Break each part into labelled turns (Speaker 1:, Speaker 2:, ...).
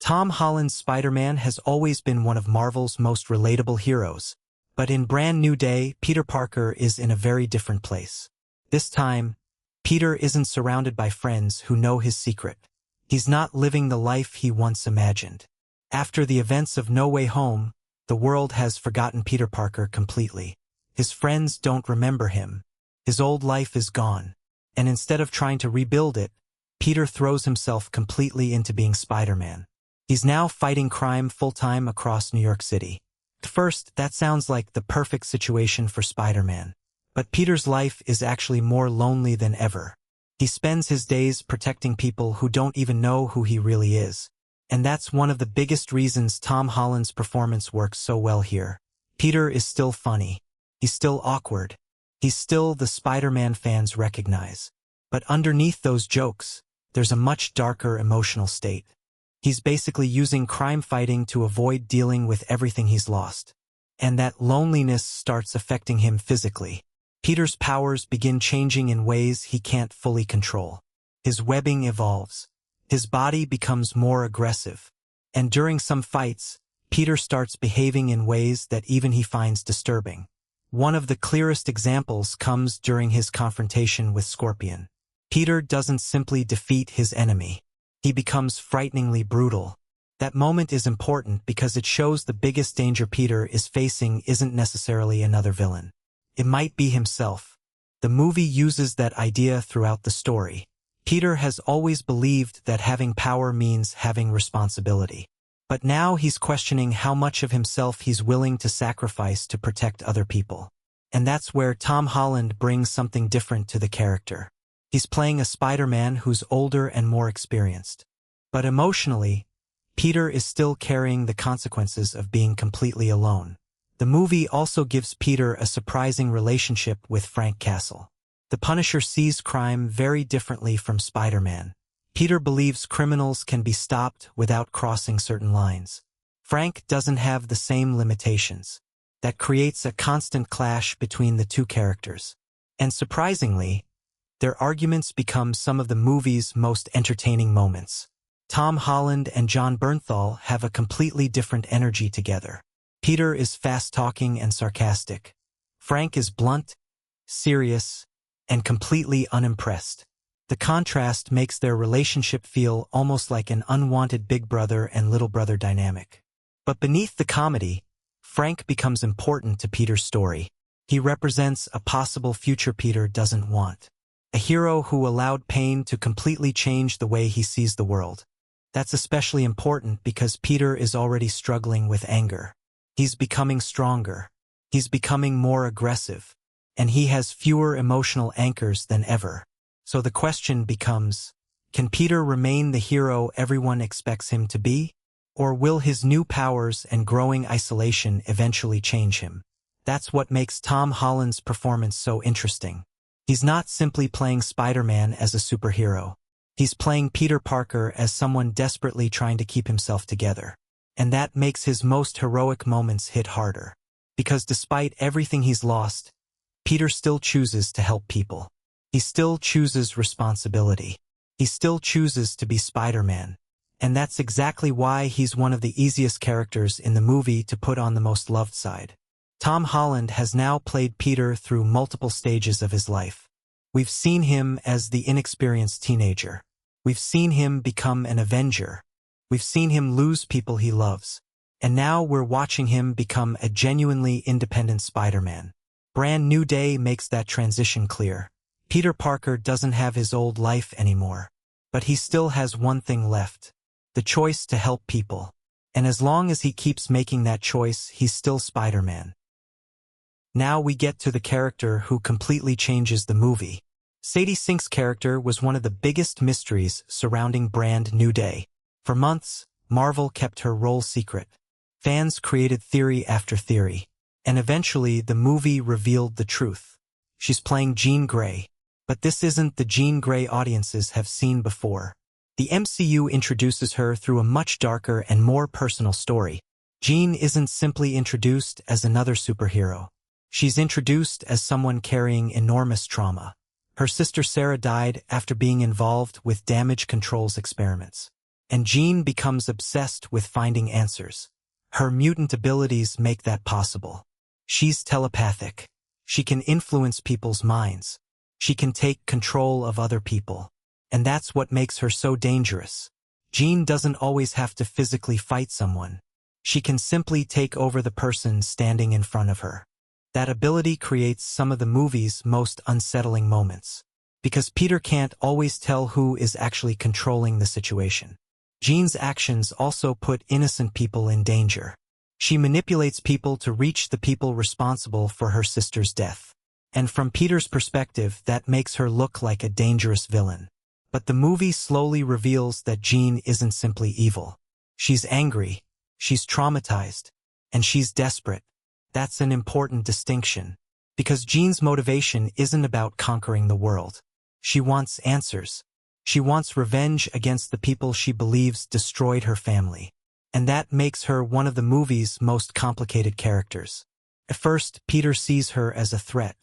Speaker 1: Tom Holland's Spider-Man has always been one of Marvel's most relatable heroes, but in Brand New Day, Peter Parker is in a very different place. This time, Peter isn't surrounded by friends who know his secret. He's not living the life he once imagined. After the events of No Way Home, the world has forgotten Peter Parker completely. His friends don't remember him. His old life is gone. And instead of trying to rebuild it, Peter throws himself completely into being Spider-Man. He's now fighting crime full-time across New York City. At first, that sounds like the perfect situation for Spider-Man. But Peter's life is actually more lonely than ever. He spends his days protecting people who don't even know who he really is. And that's one of the biggest reasons Tom Holland's performance works so well here. Peter is still funny. He's still awkward. He's still the Spider-Man fans recognize. But underneath those jokes, there's a much darker emotional state. He's basically using crime fighting to avoid dealing with everything he's lost. And that loneliness starts affecting him physically. Peter's powers begin changing in ways he can't fully control. His webbing evolves. His body becomes more aggressive. And during some fights, Peter starts behaving in ways that even he finds disturbing. One of the clearest examples comes during his confrontation with Scorpion. Peter doesn't simply defeat his enemy. He becomes frighteningly brutal. That moment is important because it shows the biggest danger Peter is facing isn't necessarily another villain. It might be himself. The movie uses that idea throughout the story. Peter has always believed that having power means having responsibility. But now he's questioning how much of himself he's willing to sacrifice to protect other people. And that's where Tom Holland brings something different to the character. He's playing a Spider-Man who's older and more experienced. But emotionally, Peter is still carrying the consequences of being completely alone. The movie also gives Peter a surprising relationship with Frank Castle. The Punisher sees crime very differently from Spider-Man. Peter believes criminals can be stopped without crossing certain lines. Frank doesn't have the same limitations. That creates a constant clash between the two characters. And surprisingly, their arguments become some of the movie's most entertaining moments. Tom Holland and Jon Bernthal have a completely different energy together. Peter is fast-talking and sarcastic. Frank is blunt, serious, and completely unimpressed. The contrast makes their relationship feel almost like an unwanted big brother and little brother dynamic. But beneath the comedy, Frank becomes important to Peter's story. He represents a possible future Peter doesn't want. A hero who allowed pain to completely change the way he sees the world. That's especially important because Peter is already struggling with anger. He's becoming stronger. He's becoming more aggressive. And he has fewer emotional anchors than ever. So the question becomes, can Peter remain the hero everyone expects him to be? Or will his new powers and growing isolation eventually change him? That's what makes Tom Holland's performance so interesting. He's not simply playing Spider-Man as a superhero. He's playing Peter Parker as someone desperately trying to keep himself together. And that makes his most heroic moments hit harder. Because despite everything he's lost, Peter still chooses to help people. He still chooses responsibility. He still chooses to be Spider-Man. And that's exactly why he's one of the easiest characters in the movie to put on the most loved side. Tom Holland has now played Peter through multiple stages of his life. We've seen him as the inexperienced teenager. We've seen him become an Avenger. We've seen him lose people he loves. And now we're watching him become a genuinely independent Spider-Man. Brand New Day makes that transition clear. Peter Parker doesn't have his old life anymore. But he still has one thing left. The choice to help people. And as long as he keeps making that choice, he's still Spider-Man. Now we get to the character who completely changes the movie. Sadie Sink's character was one of the biggest mysteries surrounding Brand New Day. For months, Marvel kept her role secret. Fans created theory after theory. And eventually, the movie revealed the truth. She's playing Jean Grey. But this isn't the Jean Grey audiences have seen before. The MCU introduces her through a much darker and more personal story. Jean isn't simply introduced as another superhero. She's introduced as someone carrying enormous trauma. Her sister Sarah died after being involved with damage controls experiments. and Jean becomes obsessed with finding answers. Her mutant abilities make that possible. She's telepathic. She can influence people's minds. She can take control of other people. And that's what makes her so dangerous. Jean doesn't always have to physically fight someone. She can simply take over the person standing in front of her. That ability creates some of the movie's most unsettling moments, because Peter can't always tell who is actually controlling the situation. Jean's actions also put innocent people in danger. She manipulates people to reach the people responsible for her sister's death. And from Peter's perspective, that makes her look like a dangerous villain. But the movie slowly reveals that Jean isn't simply evil. She's angry, she's traumatized, and she's desperate. That's an important distinction, because Jean's motivation isn't about conquering the world. She wants answers. She wants revenge against the people she believes destroyed her family. And that makes her one of the movie's most complicated characters. At first, Peter sees her as a threat.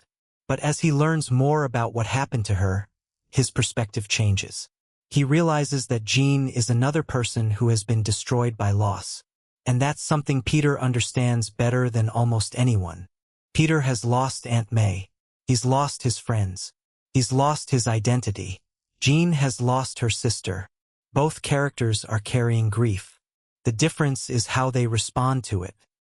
Speaker 1: But as he learns more about what happened to her, his perspective changes. He realizes that Jean is another person who has been destroyed by loss. And that's something Peter understands better than almost anyone. Peter has lost Aunt May. He's lost his friends. He's lost his identity. Jean has lost her sister. Both characters are carrying grief. The difference is how they respond to it.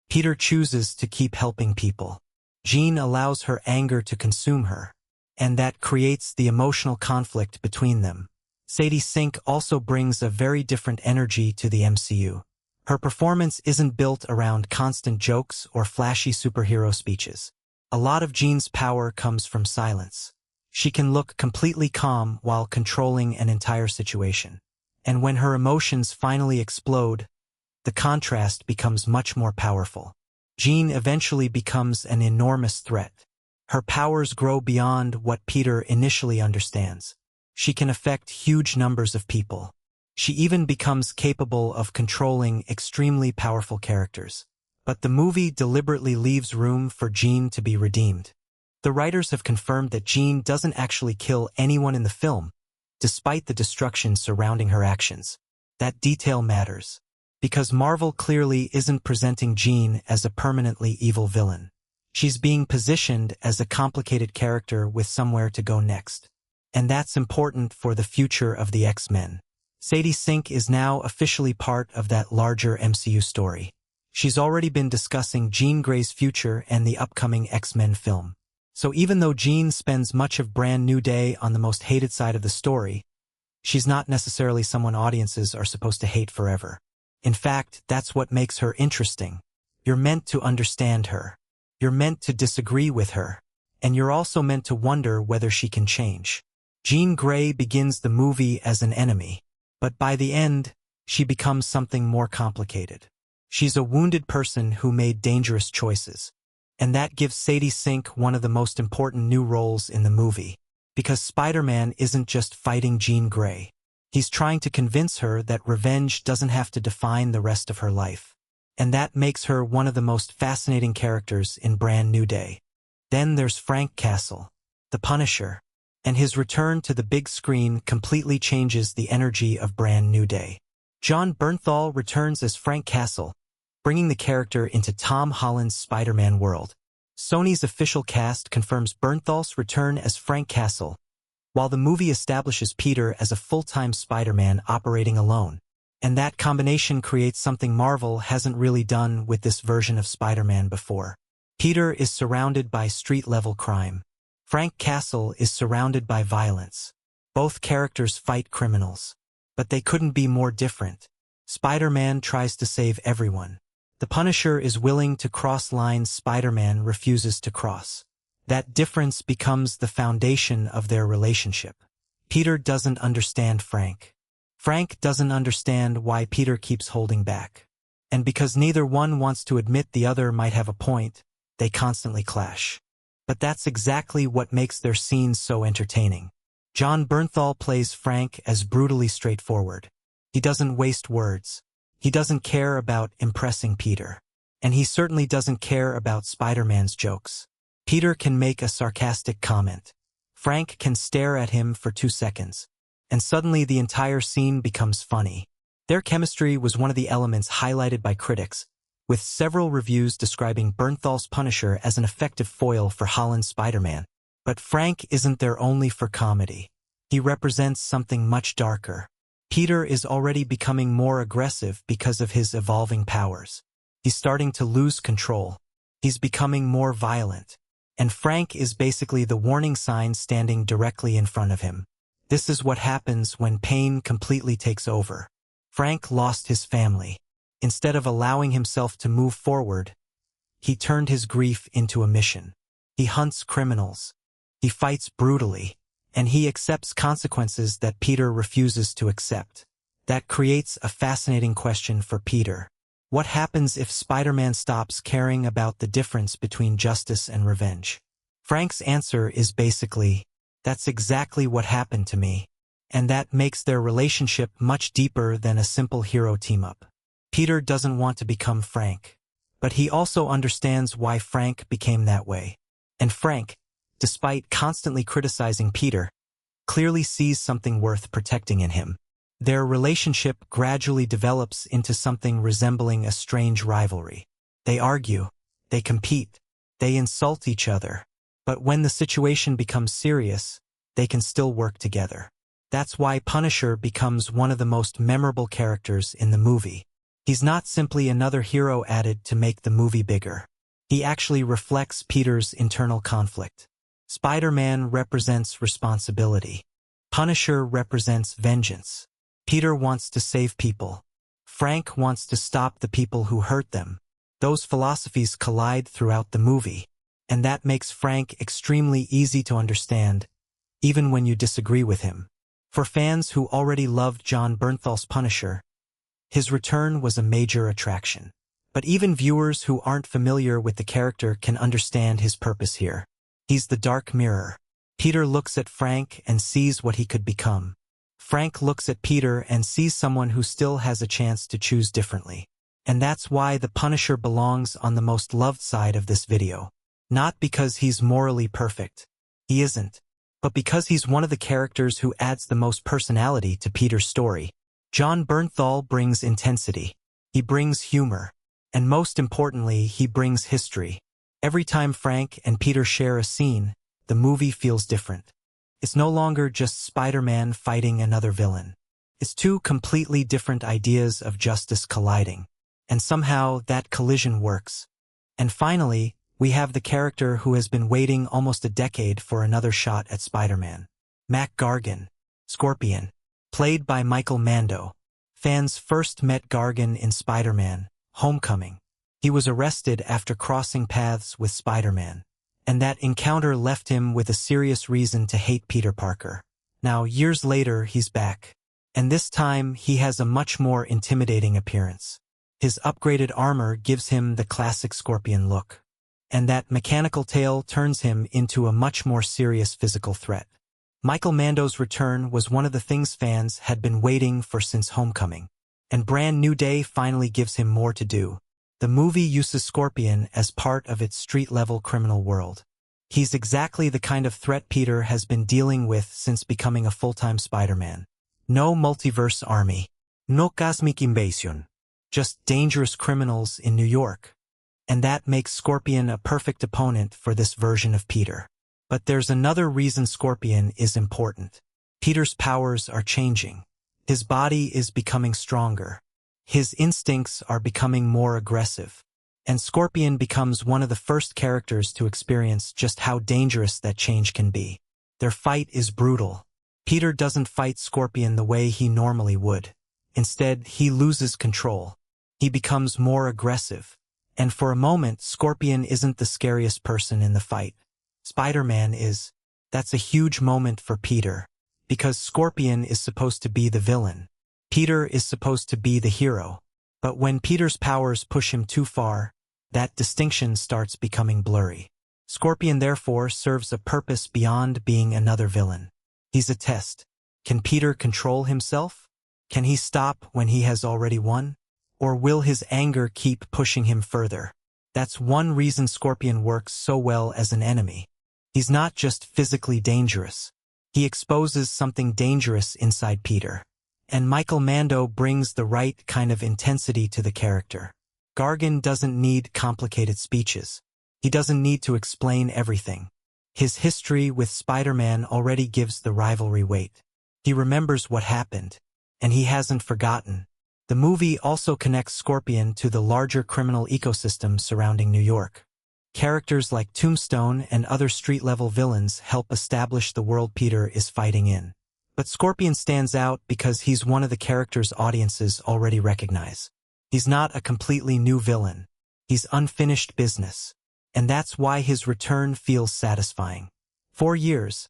Speaker 1: Peter chooses to keep helping people. Jean allows her anger to consume her, and that creates the emotional conflict between them. Sadie Sink also brings a very different energy to the MCU. Her performance isn't built around constant jokes or flashy superhero speeches. A lot of Jean's power comes from silence. She can look completely calm while controlling an entire situation. And when her emotions finally explode, the contrast becomes much more powerful. Jean eventually becomes an enormous threat. Her powers grow beyond what Peter initially understands. She can affect huge numbers of people. She even becomes capable of controlling extremely powerful characters. But the movie deliberately leaves room for Jean to be redeemed. The writers have confirmed that Jean doesn't actually kill anyone in the film, despite the destruction surrounding her actions. That detail matters, because Marvel clearly isn't presenting Jean as a permanently evil villain. She's being positioned as a complicated character with somewhere to go next. And that's important for the future of the X-Men. Sadie Sink is now officially part of that larger MCU story. She's already been discussing Jean Grey's future and the upcoming X-Men film. So even though Jean spends much of Brand New Day on the most hated side of the story, she's not necessarily someone audiences are supposed to hate forever. In fact, that's what makes her interesting. You're meant to understand her. You're meant to disagree with her. And you're also meant to wonder whether she can change. Jean Grey begins the movie as an enemy, but by the end, she becomes something more complicated. She's a wounded person who made dangerous choices. And that gives Sadie Sink one of the most important new roles in the movie. Because Spider-Man isn't just fighting Jean Grey. He's trying to convince her that revenge doesn't have to define the rest of her life. And that makes her one of the most fascinating characters in Brand New Day. Then there's Frank Castle, the Punisher. And his return to the big screen completely changes the energy of Brand New Day. Jon Bernthal returns as Frank Castle, bringing the character into Tom Holland's Spider-Man world. Sony's official cast confirms Bernthal's return as Frank Castle, while the movie establishes Peter as a full-time Spider-Man operating alone. And that combination creates something Marvel hasn't really done with this version of Spider-Man before. Peter is surrounded by street-level crime. Frank Castle is surrounded by violence. Both characters fight criminals. But they couldn't be more different. Spider-Man tries to save everyone. The Punisher is willing to cross lines Spider-Man refuses to cross. That difference becomes the foundation of their relationship. Peter doesn't understand Frank. Frank doesn't understand why Peter keeps holding back. And because neither one wants to admit the other might have a point, they constantly clash. But that's exactly what makes their scenes so entertaining. Jon Bernthal plays Frank as brutally straightforward. He doesn't waste words. He doesn't care about impressing Peter. And he certainly doesn't care about Spider-Man's jokes. Peter can make a sarcastic comment. Frank can stare at him for 2 seconds. And suddenly the entire scene becomes funny. Their chemistry was one of the elements highlighted by critics, with several reviews describing Bernthal's Punisher as an effective foil for Holland's Spider-Man. But Frank isn't there only for comedy. He represents something much darker. Peter is already becoming more aggressive because of his evolving powers. He's starting to lose control. He's becoming more violent. And Frank is basically the warning sign standing directly in front of him. This is what happens when pain completely takes over. Frank lost his family. Instead of allowing himself to move forward, he turned his grief into a mission. He hunts criminals. He fights brutally. And he accepts consequences that Peter refuses to accept. That creates a fascinating question for Peter. What happens if Spider-Man stops caring about the difference between justice and revenge? Frank's answer is basically, that's exactly what happened to me. And that makes their relationship much deeper than a simple hero team-up. Peter doesn't want to become Frank. But he also understands why Frank became that way. And Frank, despite constantly criticizing Peter, clearly sees something worth protecting in him. Their relationship gradually develops into something resembling a strange rivalry. They argue, they compete, they insult each other. But when the situation becomes serious, they can still work together. That's why Punisher becomes one of the most memorable characters in the movie. He's not simply another hero added to make the movie bigger. He actually reflects Peter's internal conflict. Spider-Man represents responsibility. Punisher represents vengeance. Peter wants to save people. Frank wants to stop the people who hurt them. Those philosophies collide throughout the movie, and that makes Frank extremely easy to understand, even when you disagree with him. For fans who already loved Jon Bernthal's Punisher, his return was a major attraction. But even viewers who aren't familiar with the character can understand his purpose here. He's the dark mirror. Peter looks at Frank and sees what he could become. Frank looks at Peter and sees someone who still has a chance to choose differently. And that's why the Punisher belongs on the most loved side of this video. Not because he's morally perfect. He isn't. But because he's one of the characters who adds the most personality to Peter's story. Jon Bernthal brings intensity. He brings humor. And most importantly, he brings history. Every time Frank and Peter share a scene, the movie feels different. It's no longer just Spider-Man fighting another villain. It's two completely different ideas of justice colliding. And somehow that collision works. And finally, we have the character who has been waiting almost a decade for another shot at Spider-Man. Mac Gargan, Scorpion, played by Michael Mando. Fans first met Gargan in Spider-Man: Homecoming. He was arrested after crossing paths with Spider-Man. And that encounter left him with a serious reason to hate Peter Parker. Now, years later, he's back. And this time, he has a much more intimidating appearance. His upgraded armor gives him the classic Scorpion look. And that mechanical tail turns him into a much more serious physical threat. Michael Mando's return was one of the things fans had been waiting for since Homecoming. And Brand New Day finally gives him more to do. The movie uses Scorpion as part of its street-level criminal world. He's exactly the kind of threat Peter has been dealing with since becoming a full-time Spider-Man. No multiverse army. No cosmic invasion. Just dangerous criminals in New York. And that makes Scorpion a perfect opponent for this version of Peter. But there's another reason Scorpion is important. Peter's powers are changing. His body is becoming stronger. His instincts are becoming more aggressive. And Scorpion becomes one of the first characters to experience just how dangerous that change can be. Their fight is brutal. Peter doesn't fight Scorpion the way he normally would. Instead, he loses control. He becomes more aggressive. And for a moment, Scorpion isn't the scariest person in the fight. Spider-Man is. That's a huge moment for Peter. Because Scorpion is supposed to be the villain. Peter is supposed to be the hero. But when Peter's powers push him too far, that distinction starts becoming blurry. Scorpion therefore serves a purpose beyond being another villain. He's a test. Can Peter control himself? Can he stop when he has already won? Or will his anger keep pushing him further? That's one reason Scorpion works so well as an enemy. He's not just physically dangerous. He exposes something dangerous inside Peter. And Michael Mando brings the right kind of intensity to the character. Gargan doesn't need complicated speeches. He doesn't need to explain everything. His history with Spider-Man already gives the rivalry weight. He remembers what happened, and he hasn't forgotten. The movie also connects Scorpion to the larger criminal ecosystem surrounding New York. Characters like Tombstone and other street-level villains help establish the world Peter is fighting in. But Scorpion stands out because he's one of the characters audiences already recognize. He's not a completely new villain. He's unfinished business. And that's why his return feels satisfying. For years,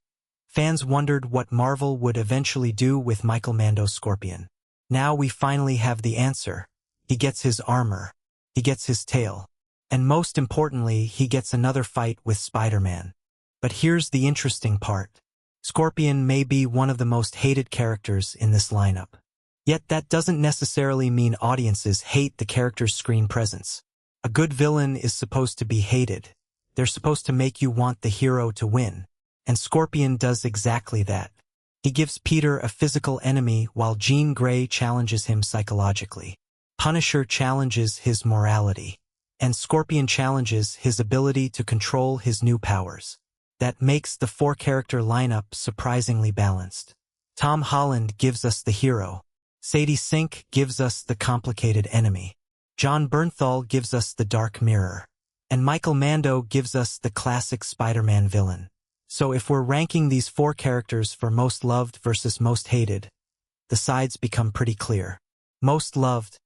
Speaker 1: fans wondered what Marvel would eventually do with Michael Mando's Scorpion. Now we finally have the answer. He gets his armor. He gets his tail. And most importantly, he gets another fight with Spider-Man. But here's the interesting part. Scorpion may be one of the most hated characters in this lineup. Yet that doesn't necessarily mean audiences hate the character's screen presence. A good villain is supposed to be hated. They're supposed to make you want the hero to win. And Scorpion does exactly that. He gives Peter a physical enemy while Jean Grey challenges him psychologically. Punisher challenges his morality. And Scorpion challenges his ability to control his new powers. That makes the four-character lineup surprisingly balanced. Tom Holland gives us the hero. Sadie Sink gives us the complicated enemy. Jon Bernthal gives us the Dark Mirror. And Michael Mando gives us the classic Spider-Man villain. So if we're ranking these four characters for most loved versus most hated, the sides become pretty clear. Most loved,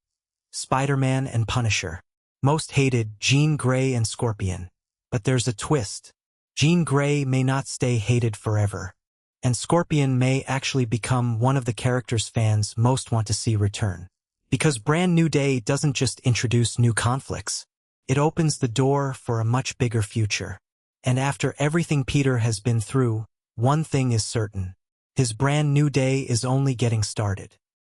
Speaker 1: Spider-Man and Punisher. Most hated, Jean Grey and Scorpion. But there's a twist. Jean Grey may not stay hated forever. And Scorpion may actually become one of the characters fans most want to see return. Because Brand New Day doesn't just introduce new conflicts. It opens the door for a much bigger future. And after everything Peter has been through, one thing is certain. His Brand New Day is only getting started.